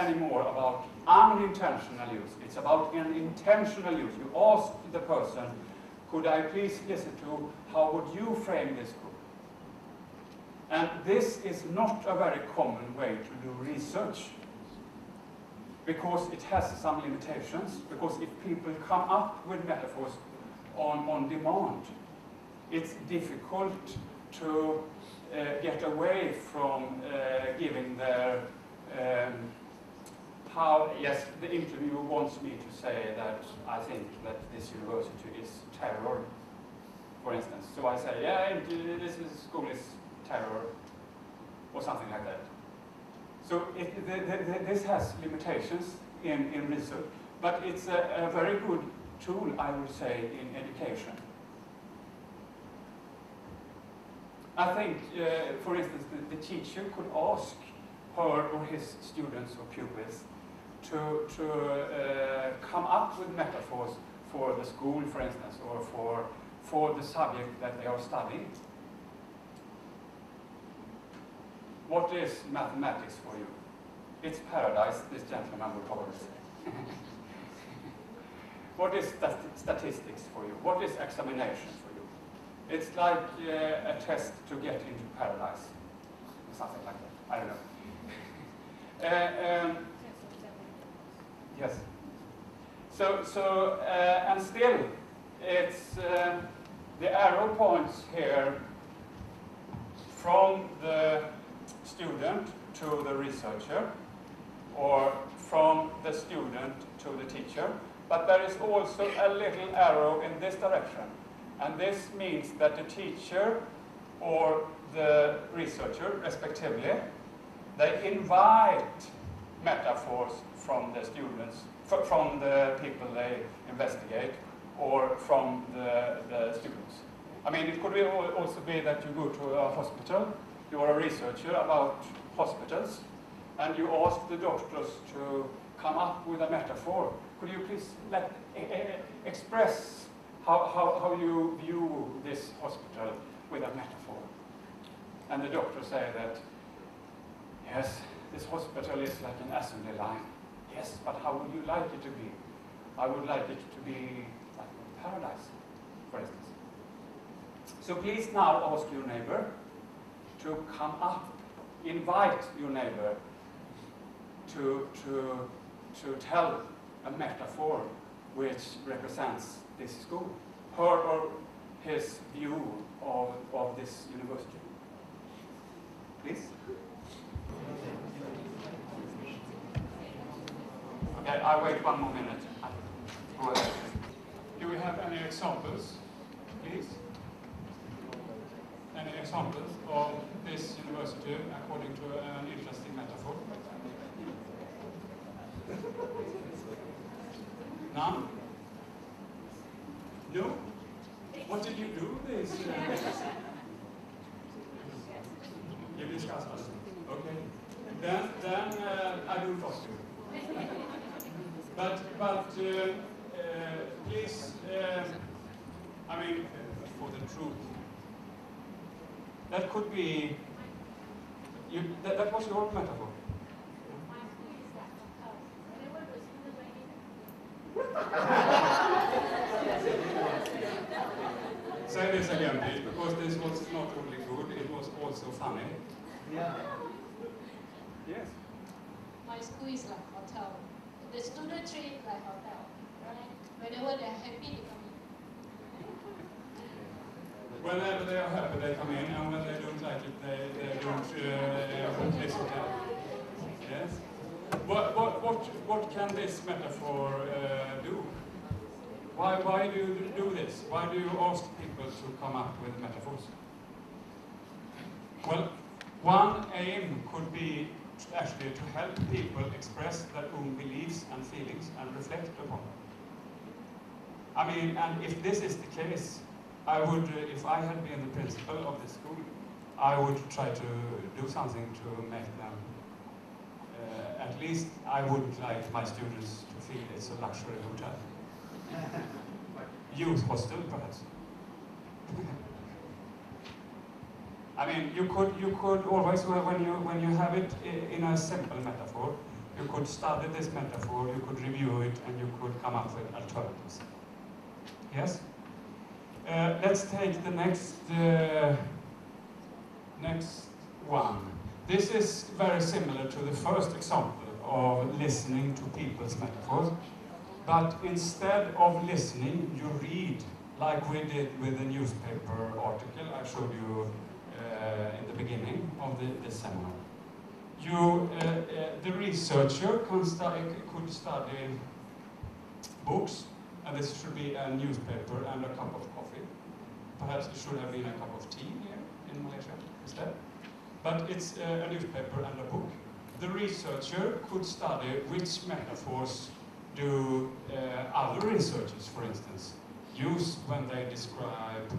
anymore about unintentional use. It's about an intentional use. You ask the person, could I please listen to how would you frame this group? And this is not a very common way to do research, because it has some limitations, because if people come up with metaphors on demand, it's difficult to get away from giving their yes, the interviewer wants me to say that I think that this university is terror, for instance. So I say, yeah, school is terror, or something like that. So this has limitations in research, but it's a very good tool, I would say, in education. I think, for instance, the teacher could ask her or his students or pupils to come up with metaphors for the school, for instance, or for the subject that they are studying. What is mathematics for you? It's paradise, this gentleman would probably say. What is statistics for you? What is examination for you? It's like a test to get into paradise, something like that. I don't know. Yes. So and still, it's the arrow points here from the student to the researcher, or from the student to the teacher, but there is also a little arrow in this direction, and this means that the teacher or the researcher, respectively, they invite metaphors from the students, from the people they investigate, or from the students. I mean, it could also be that you go to a hospital, you are a researcher about hospitals, and you ask the doctors to come up with a metaphor. Could you please express how you view this hospital with a metaphor? And the doctors say that, yes, this hospital is like an assembly line. Yes, but how would you like it to be? I would like it to be like paradise, for instance. So please now ask your neighbor to come up, invite your neighbor to tell a metaphor which represents this school, her or his view of this university. Please. Okay, I'll wait one more minute. Go ahead. Do we have any examples, please? Any examples of this university according to an interesting metaphor? None? No? What did you do this? You discussed it. Okay. Then I don't trust you. But please, I mean, for the truth, that could be, that was your metaphor. Say this again, please, because this was not only good, it was also funny. Yeah. Yes. My school is like hotel. The student treat it like hotel, right? Whenever they're happy, they come in. Whenever they are happy, they come in, and when they don't like it, they don't listen to it. Yes. What can this metaphor do? Why do you do this? Why do you ask people to come up with metaphors? Well, one aim could be actually to help people express their own beliefs and feelings and reflect upon them. I mean, and if this is the case, I would, if I had been the principal of the school, I would try to do something to make them, at least I wouldn't like my students to feel it's a luxury hotel. Youth hostel, perhaps. I mean, you could always, when you have it in a simple metaphor, You could study this metaphor, you could review it, and you could come up with alternatives. Yes? Let's take the next one. This is very similar to the first example of listening to people's metaphors, but instead of listening, you read, like we did with the newspaper article I showed you in the beginning of this seminar. The researcher could study books, and this should be a newspaper and a cup of coffee. Perhaps it should have been a cup of tea here in Malaysia instead. But it's a newspaper and a book. The researcher could study which metaphors do other researchers, for instance, use when they describe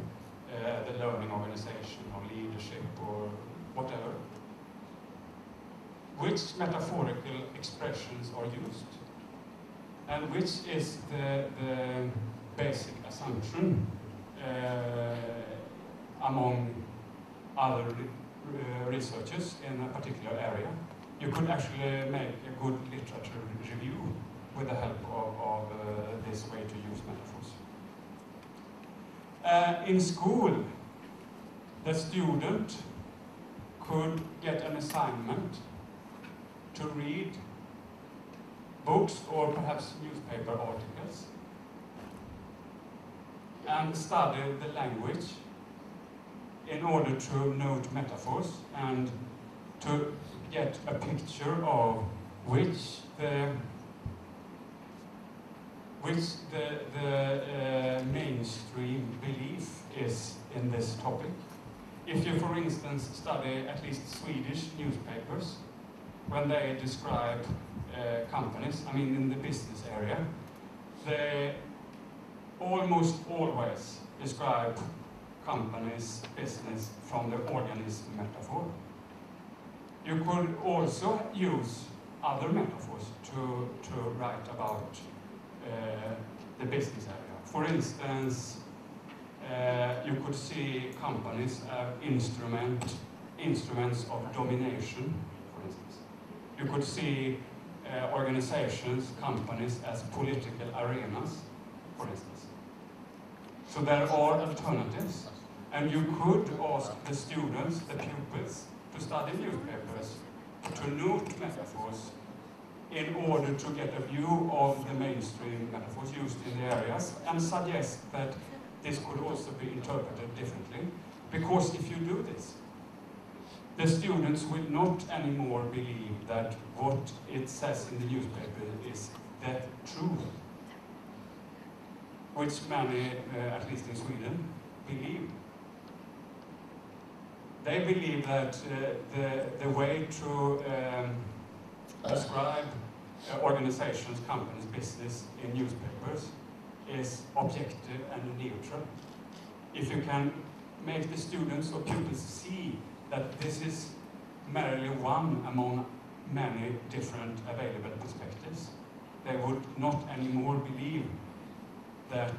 the learning organization or leadership or whatever. Which metaphorical expressions are used, and which is the basic assumption among other researchers in a particular area. You could actually make a good literature review with the help of this way to use metaphors. In school, the student could get an assignment to read books or perhaps newspaper articles and study the language in order to note metaphors and to get a picture of which the mainstream belief is in this topic. If you, for instance, study at least Swedish newspapers, when they describe companies, I mean in the business area, they almost always describe companies, business, from the organism metaphor. You could also use other metaphors to write about the business area. For instance, you could see companies as instruments of domination, for instance. You could see organizations, companies as political arenas, for instance. So there are alternatives, and you could ask the students, the pupils, to study newspapers, to note metaphors in order to get a view of the mainstream metaphors used in the areas, and suggest that this could also be interpreted differently. Because if you do this, the students will not anymore believe that what it says in the newspaper is the truth, which many, at least in Sweden, believe. They believe that the way to describe organizations, companies, business in newspapers is objective and neutral. If you can make the students or pupils see that this is merely one among many different available perspectives, they would not anymore believe that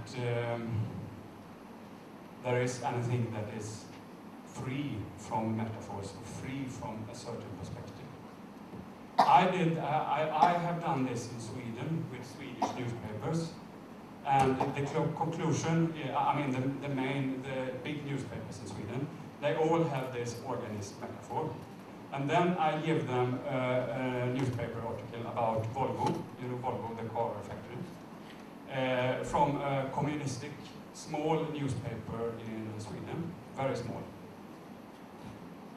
there is anything that is free from metaphors, free from a certain perspective. I have done this in Sweden with Swedish newspapers, and the conclusion, I mean the big newspapers in Sweden, they all have this organism metaphor. And then I give them a newspaper article about Volvo, you know Volvo, the car factory, from a communistic small newspaper in Sweden, very small.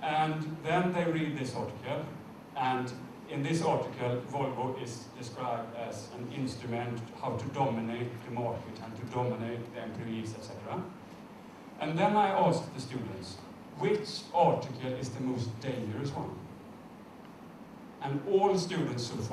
And then they read this article, and in this article, Volvo is described as an instrument how to dominate the market and to dominate the employees, etc. And then I asked the students, which article is the most dangerous one? And all students so far